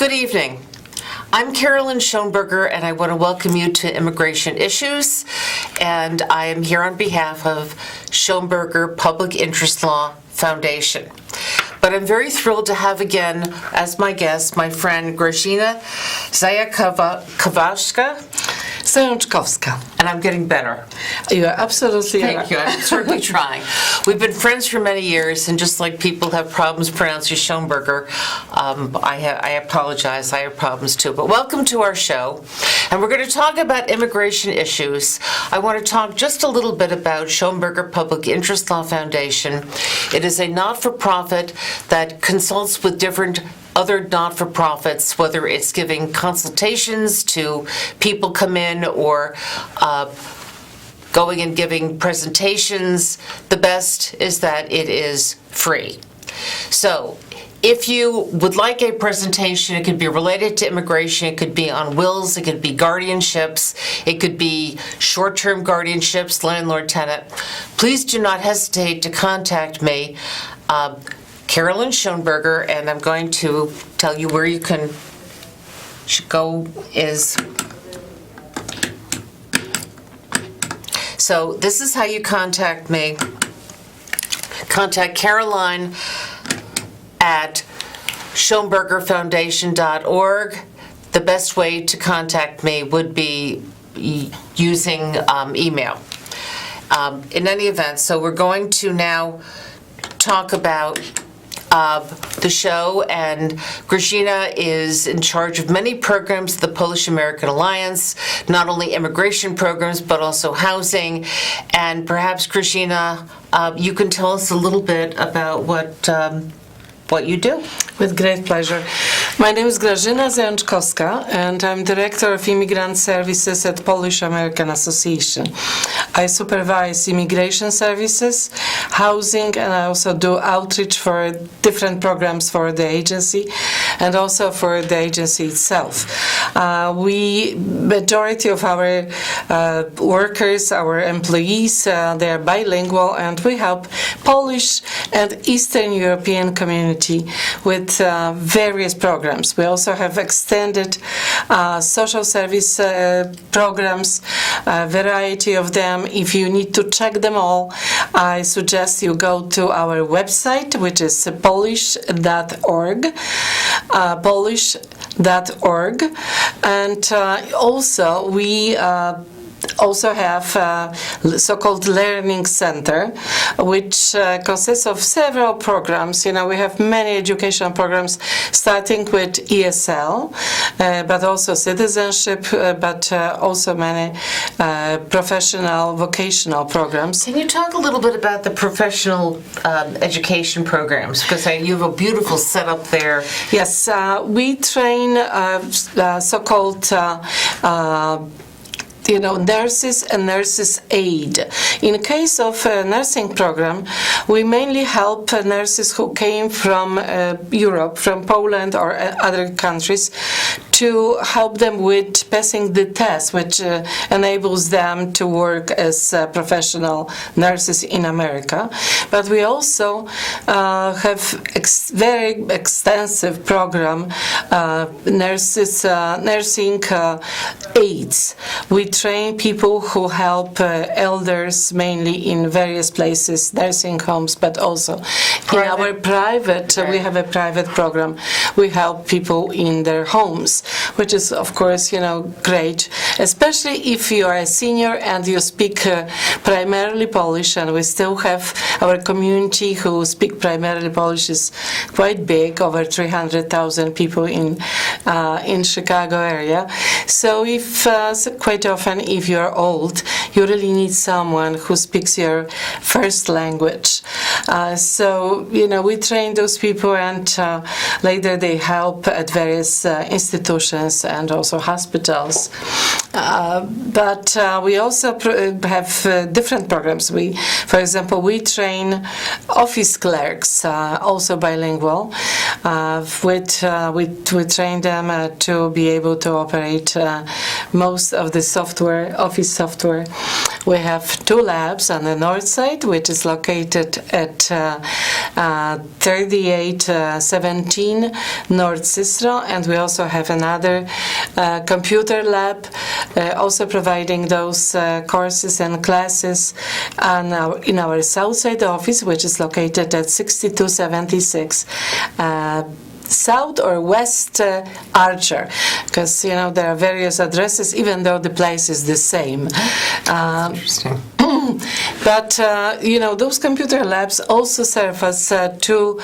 Good evening. I'm Carolyn Shoenberger, and I want to welcome you to Immigration Issues, and I am here on behalf of Shoenberger Public Interest Law Foundation. But I'm very thrilled to have again as my guest my friend Grazyna Zajaczkowska. And I'm getting better. You are absolutely Thank right. you. I'm certainly trying. We've been friends for many years, and just like people have problems pronouncing Shoenberger, I apologize. I have problems too. But welcome to our show. And we're going to talk about immigration issues. I want to talk just a little bit about Shoenberger Public Interest Law Foundation. It is a not-for-profit that consults with different other not-for-profits, whether it's giving consultations to people come in or going and giving presentations. The best is that it is free. So if you would like a presentation, it could be related to immigration, it could be on wills, it could be guardianships, it could be short-term guardianships, landlord-tenant, please do not hesitate to contact me, Carolyn Shoenberger, and I'm going to tell you where you should go is. So this is how you contact me. Contact Caroline at schoenbergerfoundation.org. The best way to contact me would be using email. In any event, so we're going to now talk about the show, and Grazyna is in charge of many programs, the Polish-American Alliance, not only immigration programs, but also housing. And perhaps, Grazyna, you can tell us a little bit about what you do. With great pleasure. My name is Grazyna Zajaczkowska, and I'm Director of Immigrant Services at Polish-American Association. I supervise immigration services, housing, and I also do outreach for different programs for the agency and also for the agency itself. Majority of our workers, our employees, they are bilingual, and we help Polish and Eastern European community with various programs. We also have extended social service programs, a variety of them. If you need to check them all, I suggest you go to our website, which is polish.org, polish.org, and also we also have a so-called Learning Center, which consists of several programs. You know, we have many educational programs, starting with ESL, but also citizenship, but also many professional, vocational programs. Can you talk a little bit about the professional education programs? Because you have a beautiful setup there. Yes, we train so-called nurses and nurses' aid. In case of a nursing program, we mainly help nurses who came from Europe, from Poland or other countries, to help them with passing the test, which enables them to work as professional nurses in America. But we also have very extensive program, nursing aides. We train people who help elders, mainly in various places, nursing homes, but also in our private, we have a private program. We help people in their homes, which is, of course, great, especially if you are a senior and you speak primarily Polish, and we still have our community who speak primarily Polish is quite big, over 300,000 people in Chicago area. So quite often, if you're old, you really need someone who speaks your first language. So we train those people, and later they help at various institutions and also hospitals. But we also have different programs. For example, we train office clerks, also bilingual. We train them to be able to operate most of the office software. We have 2 labs on the north side, which is located at 3817 North Cicero, and we also have another computer lab, also providing those courses and classes in our south side office, which is located at 6276 South or West Archer, because there are various addresses, even though the place is the same. Interesting. But those computer labs also serve as to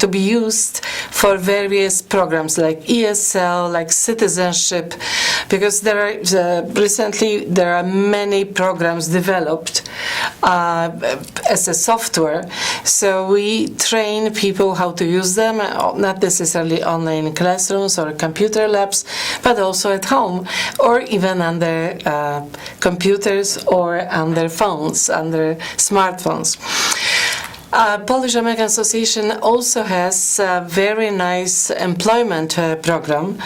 be used for various programs like ESL, like citizenship, because recently there are many programs developed as a software. So we train people how to use them, not necessarily online classrooms or computer labs, but also at home, or even on their computers or on their phones, on their smartphones. Polish American Association also has a very nice employment program,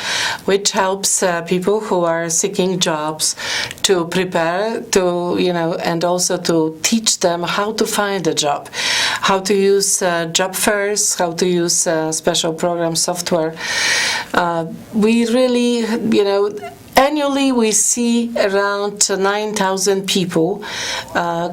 which helps people who are seeking jobs to prepare and also to teach them how to find a job, how to use job fairs, how to use special program software. We really, annually, we see around 9,000 people,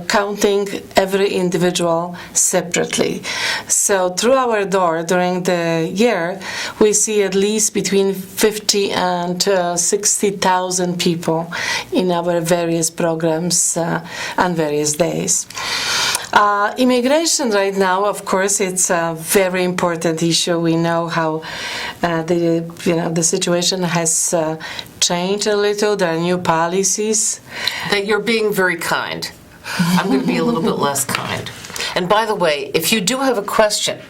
counting every individual separately. So through our door during the year, we see at least between 50 and 60,000 people in our various programs on various days. Immigration right now, of course, it's a very important issue. We know how the situation has changed a little. There are new policies. That you're being very kind. I'm going to be a little bit less kind. And by the way, if you do have a question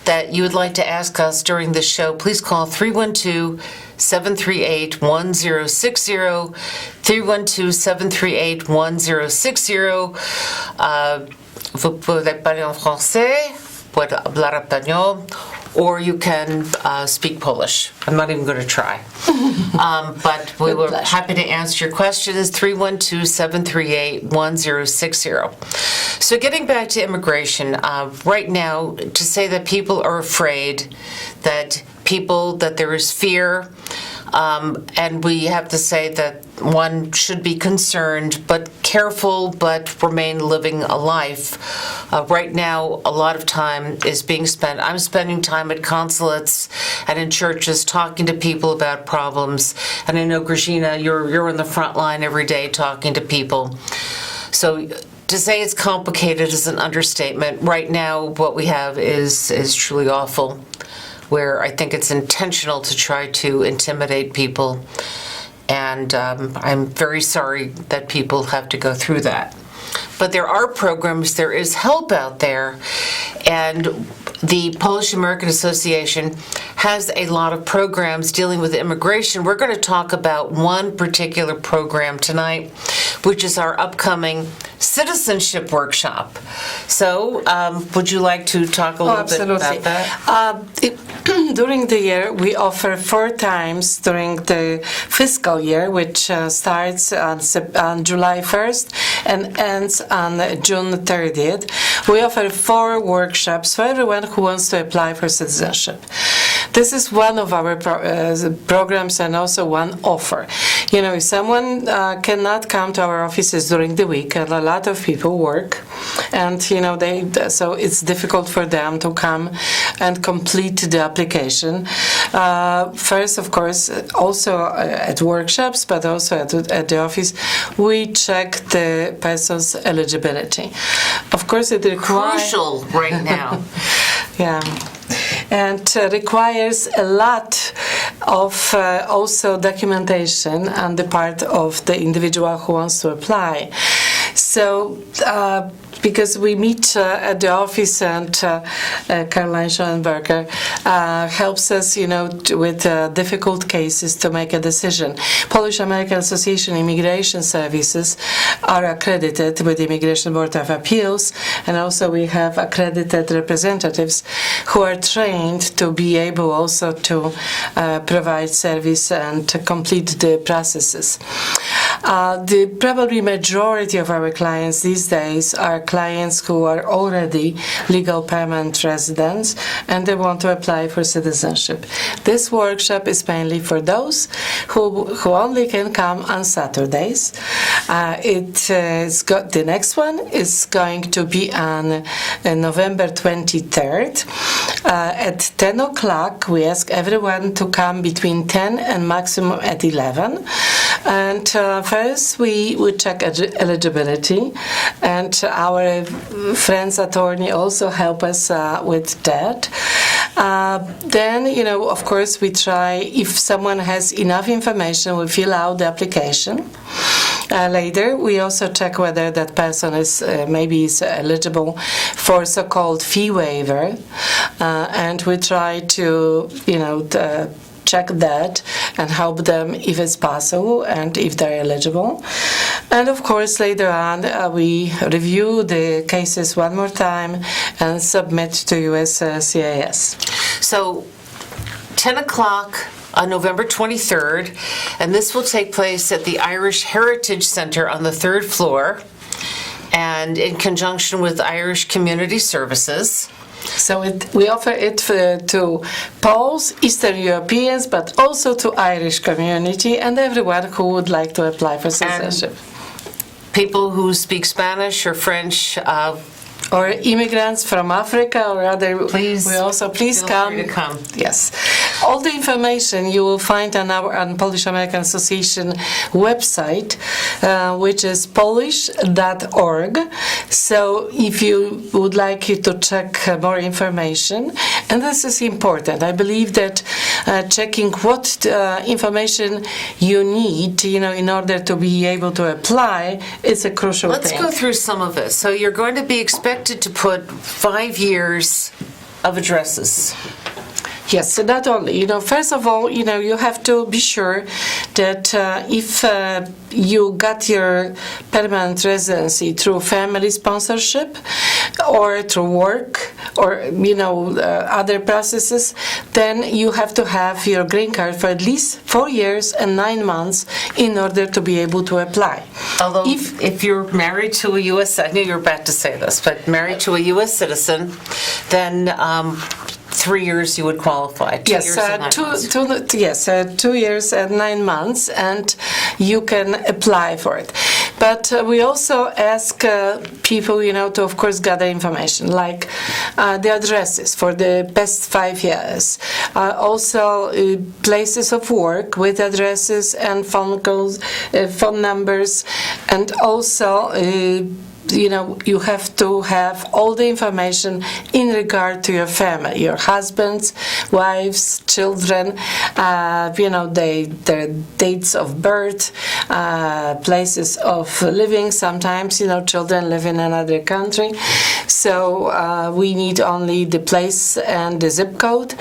that you would like to ask us during this show, please call 312-738-1060, 312-738-1060. Vous pouvez parler en français, puede hablar español, or you can speak Polish. I'm not even going to try. But we were happy to answer your questions, 312-738-1060. So getting back to immigration, right now, to say that people are afraid, that there is fear, and we have to say that one should be concerned, but careful, but remain living a life. Right now, a lot of time is being spent. I'm spending time at consulates and in churches talking to people about problems. And I know, Grazyna, you're on the front line every day talking to people. So to say it's complicated is an understatement. Right now, what we have is truly awful, where I think it's intentional to try to intimidate people. And I'm very sorry that people have to go through that. But there are programs, there is help out there, and the Polish American Association has a lot of programs dealing with immigration. We're going to talk about one particular program tonight, which is our upcoming citizenship workshop. So, would you like to talk a little bit about that? During the year, we offer 4 times during the fiscal year, which starts on July 1st and ends on June 30th. We offer 4 workshops for everyone who wants to apply for citizenship. This is one of our programs and also one offer. If someone cannot come to our offices during the week, and a lot of people work, and so it's difficult for them to come and complete the application. First, of course, also at workshops, but also at the office, we check the person's eligibility. Of course, it requires crucial right now. Yeah. And requires a lot of also documentation on the part of the individual who wants to apply. So, because we meet at the office, and Caroline Shoenberger helps us, with difficult cases to make a decision. Polish American Association Immigration Services are accredited with the Immigration Board of Appeals, and also we have accredited representatives who are trained to be able also to provide service and to complete the processes. The probably majority of our clients these days are clients who are already legal permanent residents and they want to apply for citizenship. This workshop is mainly for those who only can come on Saturdays. The next one is going to be on November 23rd. At 10 o'clock, we ask everyone to come between 10 and maximum at 11. And first, we would check eligibility, and our friend's attorney also help us with that. Then, of course, we try, if someone has enough information, we fill out the application. Later, we also check whether that person is eligible for so-called fee waiver, and we try to, check that and help them if it's possible and if they're eligible. And of course, later on, we review the cases one more time and submit to USCIS. So, 10 o'clock on November 23rd, and this will take place at the Irish Heritage Center on the 3rd floor, and in conjunction with Irish Community Services. So we offer it to Poles, Eastern Europeans, but also to Irish community and everyone who would like to apply for citizenship. People who speak Spanish or French, or immigrants from Africa or other. Please come. Free to come. Yes, all the information you will find on our Polish American Association website, which is polish.org. So if you would like to check more information, and this is important, I believe that checking what information you need, in order to be able to apply, is a crucial thing. Let's go through some of it. So you're going to be expected to put 5 years of addresses. Yes, so not only, first of all, you have to be sure that if you got your permanent residency through family sponsorship or through work or, other processes, then you have to have your green card for at least 4 years and 9 months in order to be able to apply. Although if you're married to a U.S., I knew you were about to say this, but married to a U.S. citizen, then 3 years you would qualify. 2 years and 9 months. 2 years and 9 months, and you can apply for it. But we also ask people, to of course gather information, like the addresses for the past 5 years, also places of work with addresses and phone calls, phone numbers, and also you have to have all the information in regard to your family, your husbands, wives, children, their dates of birth, places of living. Sometimes, children live in another country. So we need only the place and the zip code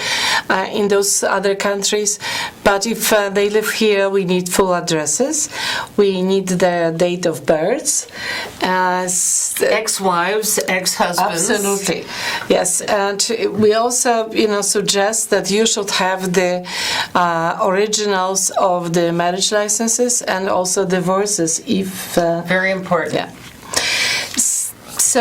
in those other countries. But if they live here, we need full addresses. We need their date of birth. Ex-wives, ex-husbands. Absolutely, yes. And we also, suggest that you should have the originals of the marriage licenses and also divorces if... Very important. Yeah. So,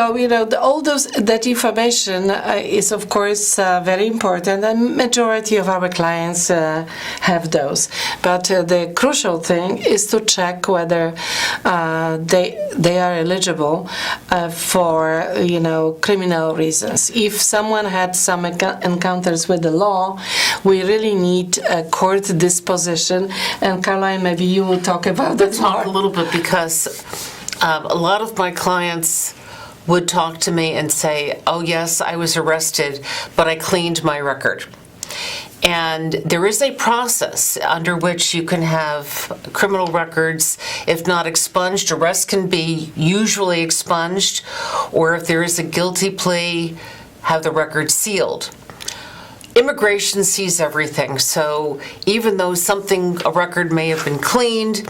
all that information is, of course, very important, and majority of our clients have those. But the crucial thing is to check whether they are eligible for, criminal reasons. If someone had some encounters with the law, we really need a court disposition. And Caroline, maybe you will talk about that more. Talk a little bit, because a lot of my clients would talk to me and say, oh yes, I was arrested, but I cleaned my record. And there is a process under which you can have criminal records, if not expunged, arrests can be usually expunged, or if there is a guilty plea, have the record sealed. Immigration sees everything, so even though a record may have been cleaned,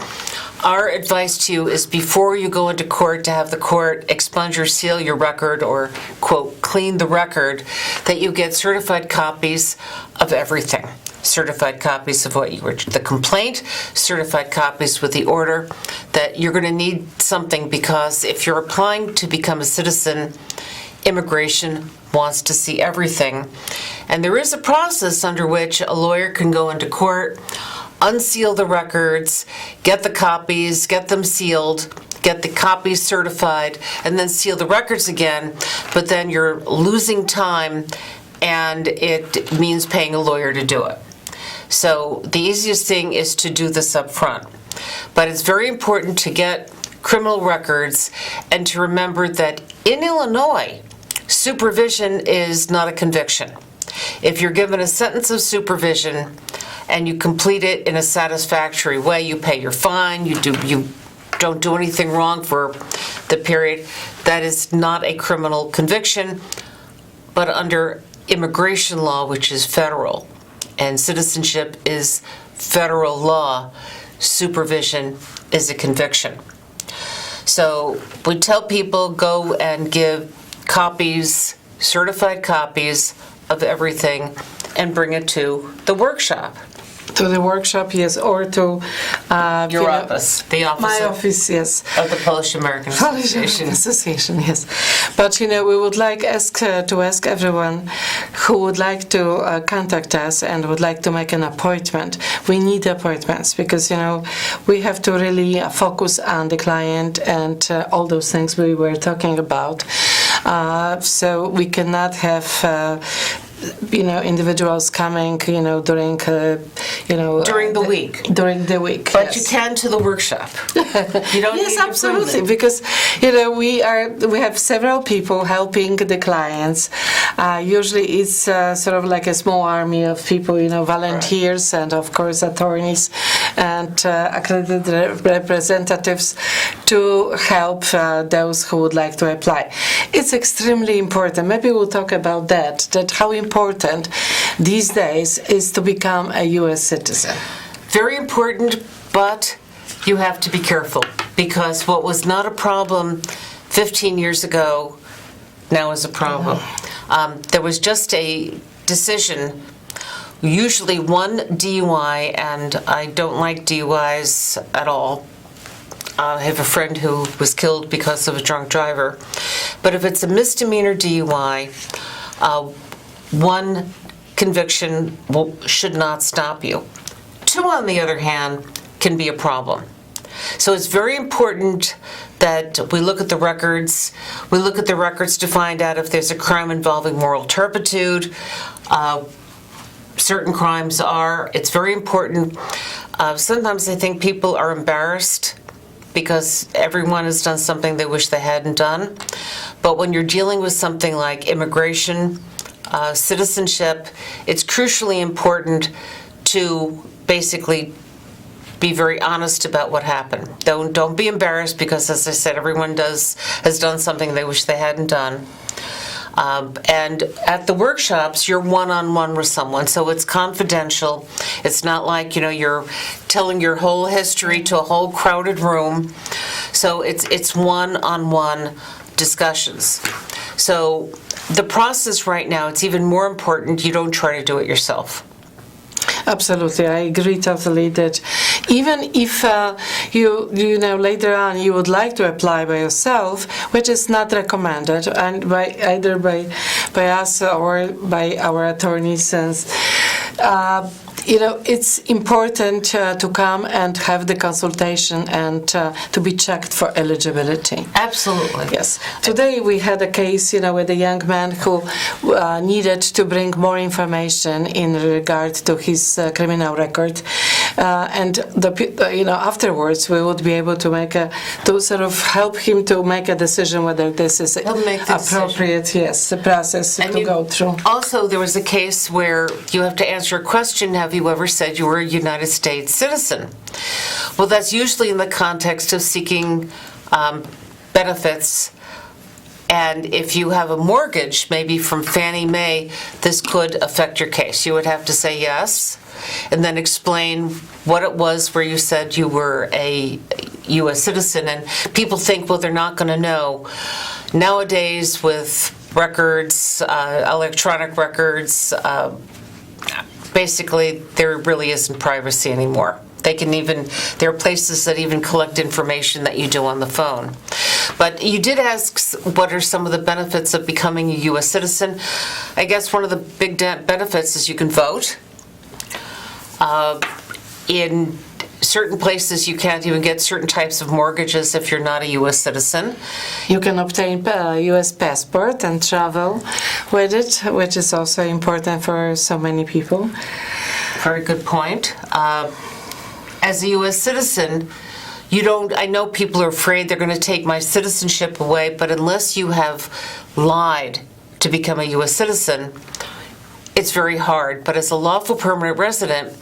our advice to you is before you go into court to have the court expunge or seal your record or, quote, clean the record, that you get certified copies of everything. Certified copies of the complaint, certified copies with the order, that you're going to need something because if you're applying to become a citizen, immigration wants to see everything. And there is a process under which a lawyer can go into court, unseal the records, get the copies, get them sealed, get the copies certified, and then seal the records again. But then you're losing time, and it means paying a lawyer to do it. So the easiest thing is to do this up front. But it's very important to get criminal records and to remember that in Illinois, supervision is not a conviction. If you're given a sentence of supervision and you complete it in a satisfactory way, you pay your fine, you don't do anything wrong for the period, that is not a criminal conviction. But under immigration law, which is federal, and citizenship is federal law, supervision is a conviction. So we tell people go and give copies, certified copies of everything, and bring it to the workshop. To the workshop, yes, or to Your office, the office my of, office, yes. of the Polish-American Association. Association, yes. But we would like to ask everyone who would like to contact us and would like to make an appointment. We need appointments because we have to really focus on the client and all those things we were talking about. So we cannot have individuals coming, during During the week. During the week, But yes. you can to the workshop. You don't Yes, need absolutely, appointment. because we have several people helping the clients. Usually, it's sort of like a small army of people, volunteers, and of course attorneys and accredited representatives to help those who would like to apply. It's extremely important. Maybe we'll talk about that how important these days is to become a U.S. citizen. Very important, but you have to be careful because what was not a problem 15 years ago now is a problem. There was just a decision, usually one DUI, and I don't like DUIs at all. I have a friend who was killed because of a drunk driver. But if it's a misdemeanor DUI, one conviction should not stop you. Two, on the other hand, can be a problem. So it's very important that we look at the records. We look at the records to find out if there's a crime involving moral turpitude. Certain crimes are. It's very important. Sometimes I think people are embarrassed because everyone has done something they wish they hadn't done. But when you're dealing with something like immigration, citizenship, it's crucially important to basically be very honest about what happened. Don't be embarrassed because, as I said, everyone has done something they wish they hadn't done. And at the workshops, you're one-on-one with someone, so it's confidential. It's not like, you're telling your whole history to a whole crowded room. So it's one-on-one discussions. So the process right now, it's even more important you don't try to do it yourself. Absolutely, I agree totally that even if you later on you would like to apply by yourself, which is not recommended, and either by us or by our attorneys, it's important to come and have the consultation and to be checked for eligibility. Absolutely. Yes. Today we had a case, with a young man who needed to bring more information in regard to his criminal record. and afterwards we would be able to to sort of help him to make a decision whether this is He'll make the appropriate, yes, the process to go through. Also, there was a case where you have to answer a question, have you ever said you were a United States citizen? Well, that's usually in the context of seeking benefits. And if you have a mortgage, maybe from Fannie Mae, this could affect your case. You would have to say yes, and then explain what it was where you said you were a U.S. citizen. And people think, well, they're not going to know. Nowadays, with records, electronic records, basically, there really isn't privacy anymore. There are places that even collect information that you do on the phone. But you did ask what are some of the benefits of becoming a U.S. citizen. I guess one of the big benefits is you can vote. In certain places, you can't even get certain types of mortgages if you're not a U.S. citizen. You can obtain a U.S. passport and travel with it, which is also important for so many people. Very good point. As a U.S. citizen, I know people are afraid they're going to take my citizenship away, but unless you have lied to become a U.S. citizen, it's very hard. But as a lawful permanent resident,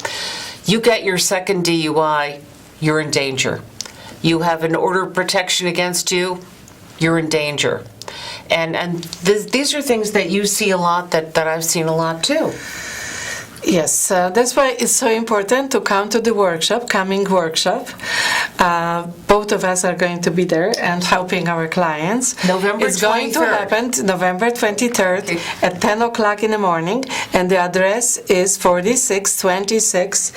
you get your second DUI, you're in danger. You have an order of protection against you, you're in danger. And these are things that you see a lot, that I've seen a lot too. Yes, that's why it's so important to come to the coming workshop. Both of us are going to be there and helping our clients. November 23rd. It's going to happen November 23rd at 10 o'clock in the morning, and the address is 4626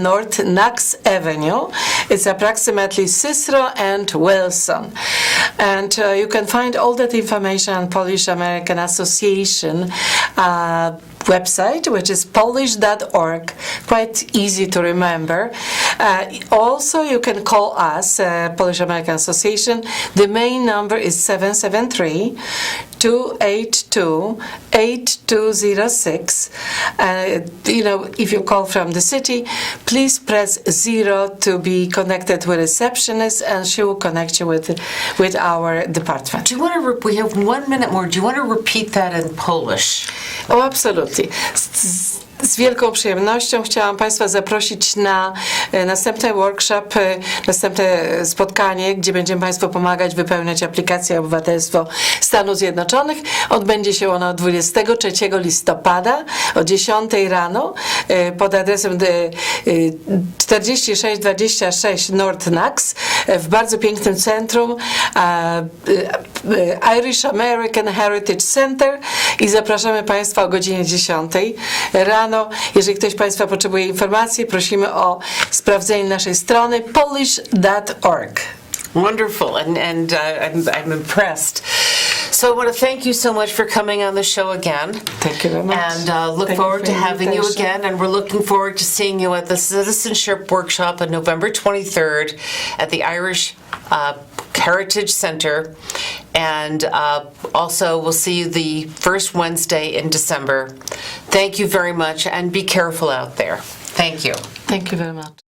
North Knox Avenue. It's approximately Cicero and Wilson. And you can find all that information on Polish American Association website, which is polish.org, quite easy to remember. Also, you can call us, Polish American Association. The main number is 773-282-8206. If you call from the city, please press 0 to be connected with a receptionist, and she will connect you with our department. Do you want to? We have 1 minute more. Do you want to repeat that in Polish? Oh, absolutely. Z wielką przyjemnością chciałam Państwa zaprosić na następny workshop, następne spotkanie, gdzie będziemy Państwu pomagać wypełniać aplikację obywatelstwo Stanów Zjednoczonych. Odbędzie się ono 23 listopada o 10 rano pod adresem 4626 North Knox w bardzo pięknym centrum Irish American Heritage Center i zapraszamy Państwa o godzinie 10 rano. Jeżeli ktoś z Państwa potrzebuje informacji, prosimy o sprawdzenie naszej strony polish.org. Wonderful, and I'm impressed. So I want to thank you so much for coming on the show again. Thank you very much. And look forward to having you again. And we're looking forward to seeing you at the Citizenship Workshop on November 23rd at the Irish Heritage Center. And also, we'll see you the first Wednesday in December. Thank you very much, and be careful out there. Thank you. Thank you very much.